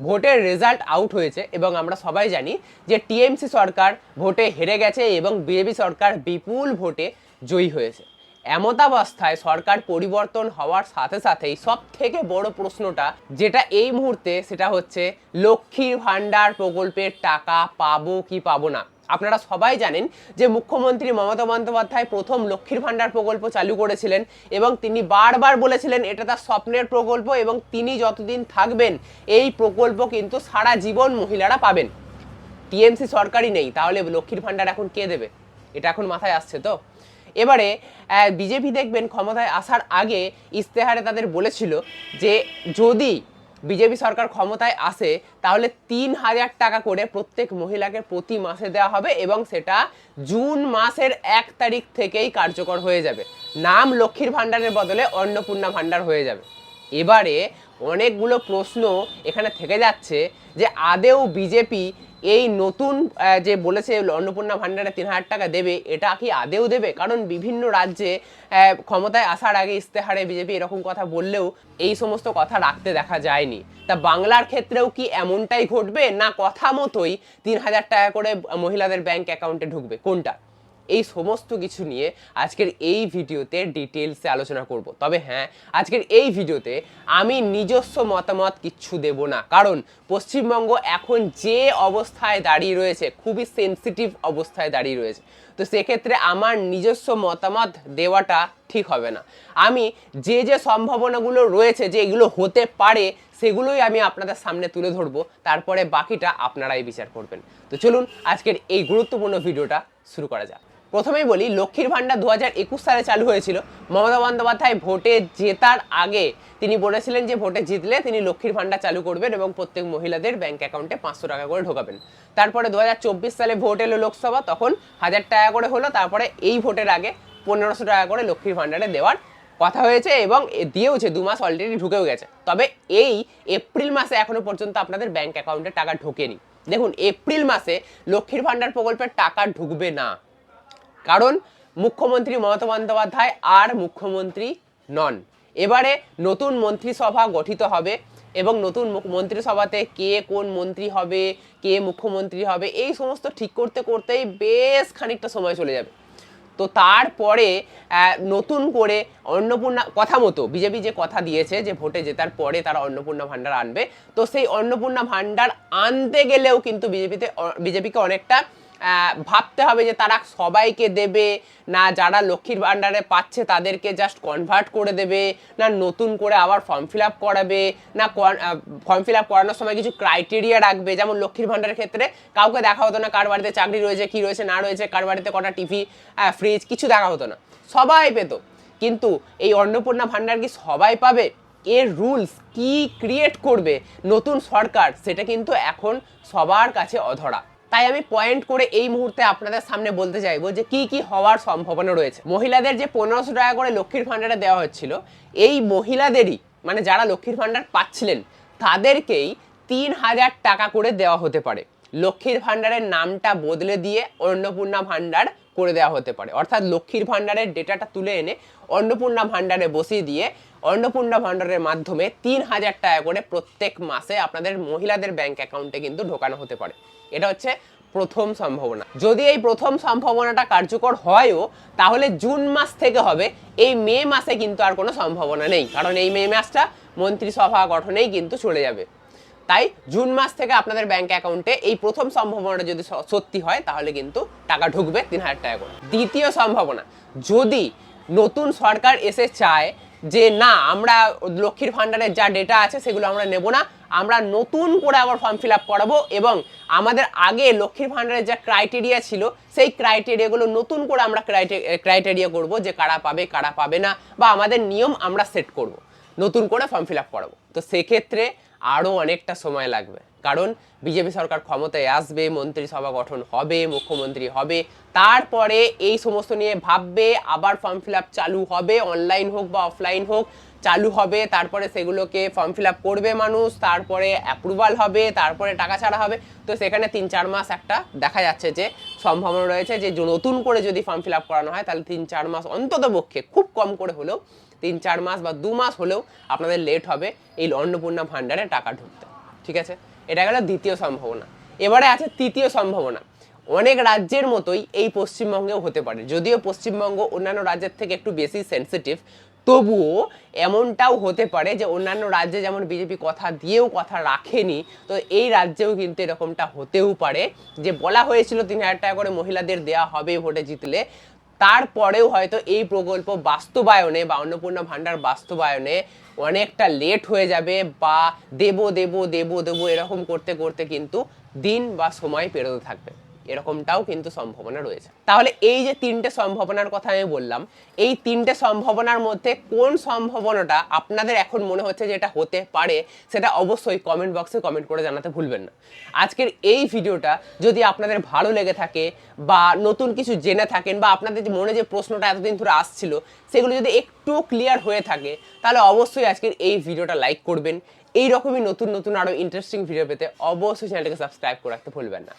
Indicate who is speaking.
Speaker 1: ভোটের result out হয়েছে এবং আমরা সবাই জানি যে টিএমসি সরকার ভোটে হেরে গেছে এবং বিজেপি সরকার বিপুল ভোটে জয়ী হয়েছে। এমতাবস্থায় সরকার পরিবর্তন হওয়ার সাথে সাথেই সব থেকে বড় প্রশ্নটা যেটা এই মুহূর্তে, সেটা হচ্ছে লক্ষ্মীর ভাণ্ডার প্রকল্পের টাকা পাবো কি পাবো না। আপনারা সবাই জানেন যে মুখ্যমন্ত্রী মমতা বন্দ্যোপাধ্যায় প্রথম লক্ষ্মীর ভাণ্ডার প্রকল্প চালু করেছিলেন এবং তিনি বারবার বলেছিলেন এটা তার স্বপ্নের প্রকল্প এবং তিনি যতদিন থাকবেন এই প্রকল্প কিন্তু সারা জীবন মহিলারা পাবেন। টিএমসি সরকারই নেই, তাহলে লক্ষ্মীর ভাণ্ডার এখন কে দেবে? এটা এখন মাথায় আসছে তো। এবারে বিজেপি দেখবেন ক্ষমতায় আসার আগে ইস্তেহারে তাদের বলেছিল যে যদি বিজেপি সরকার ক্ষমতায় আসে তাহলে 3,000 টাকা করে প্রত্যেক মহিলাকে প্রতি মাসে দেওয়া হবে এবং সেটা জুন মাসের 1 তারিখ থেকেই কার্যকর হয়ে যাবে। নাম লক্ষ্মীর ভাণ্ডারের বদলে অন্নপূর্ণা ভাণ্ডার হয়ে যাবে। এবারে অনেকগুলো প্রশ্ন এখানে থেকে যাচ্ছে যে আদেও বিজেপি এই নতুন যে বলেছে অন্নপূর্ণা ভাণ্ডারে 3,000 টাকা দেবে, এটা কি আদেও দেবে? কারণ বিভিন্ন রাজ্যে ক্ষমতায় আসার আগে ইস্তেহারে বিজেপি এরকম কথা বললেও এই সমস্ত কথা রাখতে দেখা যায়নি। তা বাংলার ক্ষেত্রেও কি এমনটাই ঘটবে, না কথা মতোই 3,000 টাকা করে মহিলাদের ব্যাংক অ্যাকাউন্টে ঢুকবে? কোনটা? এই সমস্ত কিছু নিয়ে আজকের এই ভিডিওতে ডিটেলসে আলোচনা করব। তবে হ্যাঁ, আজকের এই ভিডিওতে আমি নিজস্ব মতামত কিচ্ছু দেব না, কারণ পশ্চিমবঙ্গ এখন যে অবস্থায় দাঁড়িয়ে রয়েছে, খুবই সেনসিটিভ অবস্থায় দাঁড়িয়ে রয়েছে। তো সেক্ষেত্রে আমার নিজস্ব মতামত দেওয়াটা ঠিক হবে না। আমি যে যে সম্ভাবনাগুলো রয়েছে, যে এগুলো হতে পারে, সেগুলোই আমি আপনাদের সামনে তুলে ধরবো, তারপরে বাকিটা আপনারাই বিচার করবেন। তো চলুন আজকের এই গুরুত্বপূর্ণ ভিডিওটা শুরু করা যাক। প্রথমেই বলি, লক্ষ্মীর ভাণ্ডার 2021 সালে চালু হয়েছিল। মমতা বন্দ্যোপাধ্যায় ভোটে জেতার আগে তিনি বলেছিলেন যে ভোটে জিতলে তিনি লক্ষ্মীর ভাণ্ডার চালু করবেন এবং প্রত্যেক মহিলাদের ব্যাংক অ্যাকাউন্টে 500 টাকা করে ঢোকাবেন। তারপরে 2024 সালে ভোট এলো লোকসভা, তখন 1,000 টাকা করে হলো। তারপরে এই ভোটের আগে 1,500 টাকা করে লক্ষ্মীর ভাণ্ডারে দেওয়ার কথা হয়েছে এবং দিয়েওছে, 2 মাস অলরেডি ঢুকেও গেছে। তবে এই এপ্রিল মাসে এখনো পর্যন্ত আপনাদের ব্যাংক অ্যাকাউন্টে টাকা ঢোকেনি। দেখুন, এপ্রিল মাসে লক্ষ্মীর ভাণ্ডার প্রকল্পের টাকা ঢুকবে না, কারণ মুখ্যমন্ত্রী মমতা বন্দ্যোপাধ্যায় আর মুখ্যমন্ত্রী নন। এবারে নতুন মন্ত্রিসভা গঠিত হবে এবং নতুন মন্ত্রিসভাতে কে কোন মন্ত্রী হবে, কে মুখ্যমন্ত্রী হবে, এই সমস্ত ঠিক করতে করতেই বেশ খানিকটা সময় চলে যাবে। তো তারপরে নতুন করে অন্নপূর্ণা, কথা মতো বিজেপি যে কথা দিয়েছে যে ভোটে জেতার পরে তারা অন্নপূর্ণা ভাণ্ডার আনবে, তো সেই অন্নপূর্ণা ভাণ্ডার আনতে গেলেও কিন্তু বিজেপিকে অনেকটা ভাবতে হবে যে তারা সবাইকে দেবে না, যারা লক্ষ্মীর ভাণ্ডারে পাচ্ছে তাদেরকে জাস্ট কনভার্ট করে দেবে, না নতুন করে আবার ফর্ম ফিল আপ করাবে, না ফর্ম ফিল আপ করানোর সময় কিছু ক্রাইটেরিয়া রাখবে। যেমন লক্ষ্মীর ভাণ্ডারের ক্ষেত্রে কাউকে দেখা হতো না কার বাড়িতে চাকরি রয়েছে, কি রয়েছে না রয়েছে, কার বাড়িতে কটা টিভি, ফ্রিজ, কিছু দেখা হতো না, সবাই পেত। কিন্তু এই অন্নপূর্ণা ভাণ্ডার কি সবাই পাবে? এর রুলস কি ক্রিয়েট করবে নতুন সরকার, সেটা কিন্তু এখন সবার কাছে অধরা। তাই আমি পয়েন্ট করে এই মুহূর্তে আপনাদের সামনে বলতে চাইবো যে কি কি হওয়ার সম্ভাবনা রয়েছে। মহিলাদের যে 1,500 টাকা করে লক্ষ্মীর ভাণ্ডারে দেওয়া হচ্ছিল, এই মহিলাদেরই, মানে যারা লক্ষ্মীর ভাণ্ডার পাচ্ছিলেন তাদেরকেই 3,000 টাকা করে দেওয়া হতে পারে। লক্ষ্মীর ভাণ্ডারের নামটা বদলে দিয়ে অন্নপূর্ণা ভাণ্ডার করে দেওয়া হতে পারে। অর্থাৎ লক্ষ্মীর ভাণ্ডারের ডেটাটা তুলে এনে অন্নপূর্ণা ভাণ্ডারে বসিয়ে দিয়ে অন্নপূর্ণা ভাণ্ডারের মাধ্যমে 3,000 টাকা করে প্রত্যেক মাসে আপনাদের মহিলাদের ব্যাংক অ্যাকাউন্টে কিন্তু ঢোকানো হতে পারে। এটা হচ্ছে প্রথম সম্ভাবনা। যদি এই প্রথম সম্ভাবনাটা কার্যকর হয়ও, তাহলে জুন মাস থেকে হবে। এই মে মাসে কিন্তু আর কোনো সম্ভাবনা নেই, কারণ এই মে মাসটা মন্ত্রিসভা গঠনেই কিন্তু চলে যাবে। তাই জুন মাস থেকে আপনাদের ব্যাংক অ্যাকাউন্টে এই প্রথম সম্ভাবনাটা যদি সত্যি হয়, তাহলে কিন্তু টাকা ঢুকবে 3,000 টাকা করে। দ্বিতীয় সম্ভাবনা, যদি নতুন সরকার এসে চায় যে না, আমরা লক্ষ্মীর ভাণ্ডারের যা ডেটা আছে সেগুলো আমরা নেব না, আমরা নতুন করে আবার ফর্ম ফিল আপ করাবো এবং আমাদের আগে লক্ষ্মীর ভাণ্ডারের যা ক্রাইটেরিয়া ছিল সেই ক্রাইটেরিয়াগুলো নতুন করে আমরা ক্রাইটেরিয়া করব যে কারা পাবে কারা পাবে না, বা আমাদের নিয়ম আমরা সেট করব, নতুন করে ফর্ম ফিল আপ করাবো। তো সেক্ষেত্রে আরও অনেকটা সময় লাগবে, কারণ বিজেপি সরকার ক্ষমতায় আসবে, মন্ত্রিসভা গঠন হবে, মুখ্যমন্ত্রী হবে, তারপরে এই সমস্ত নিয়ে ভাববে, আবার ফর্ম ফিল আপ চালু হবে, অনলাইন হোক বা অফলাইন হোক চালু হবে, তারপরে সেগুলোকে ফর্ম ফিল আপ করবে মানুষ, তারপরে অ্যাপ্রুভাল হবে, তারপরে টাকা ছাড়া হবে। তো সেখানে 3-4 মাস একটা দেখা যাচ্ছে যে সম্ভাবনা রয়েছে যে নতুন করে যদি ফর্ম ফিল আপ করানো হয়, তাহলে 3-4 মাস অন্তত পক্ষে, খুব কম করে হলেও 3-4 মাস বা 2 মাস হলেও আপনাদের লেট হবে এই অন্নপূর্ণা ভাণ্ডারে টাকা ঢুকতে। ঠিক আছে, এটা গেল দ্বিতীয় সম্ভাবনা। এবারে আছে তৃতীয় সম্ভাবনা। অনেক রাজ্যের মতোই এই পশ্চিমবঙ্গেও হতে পারে, যদিও পশ্চিমবঙ্গ অন্যান্য রাজ্যের থেকে একটু বেশি সেন্সিটিভ, তবুও এমনটাও হতে পারে যে অন্যান্য রাজ্যে যেমন বিজেপি কথা দিয়েও কথা রাখেনি, তো এই রাজ্যেও কিন্তু এরকমটা হতেও পারে যে বলা হয়েছিল 3,000 টাকা করে মহিলাদের দেওয়া হবে ভোটে জিতলে, তারপরেও হয়তো এই প্রকল্প বাস্তবায়নে বা অন্নপূর্ণা ভাণ্ডার বাস্তবায়নে অনেকটা লেট হয়ে যাবে, বা দেবো দেবো দেবো দেবো এরকম করতে করতে কিন্তু দিন বা সময় পেরোতে থাকবে, এরকমটাও কিন্তু সম্ভাবনা রয়েছে। তাহলে এই যে তিনটে সম্ভাবনার কথা আমি বললাম, এই তিনটে সম্ভাবনার মধ্যে কোন সম্ভাবনাটা আপনাদের এখন মনে হচ্ছে যে এটা হতে পারে, সেটা অবশ্যই কমেন্ট বক্সে কমেন্ট করে জানাতে ভুলবেন না। আজকের এই ভিডিওটা যদি আপনাদের ভালো লেগে থাকে বা নতুন কিছু জেনে থাকেন, বা আপনাদের মনে যে প্রশ্নটা এতদিন ধরে আসছিল সেগুলো যদি একটু ক্লিয়ার হয়ে থাকে, তাহলে অবশ্যই আজকের এই ভিডিওটা লাইক করবেন। এই রকমই নতুন নতুন আরও ইন্টারেস্টিং ভিডিও পেতে অবশ্যই চ্যানেলটাকে সাবস্ক্রাইব করে রাখতে ভুলবেন না।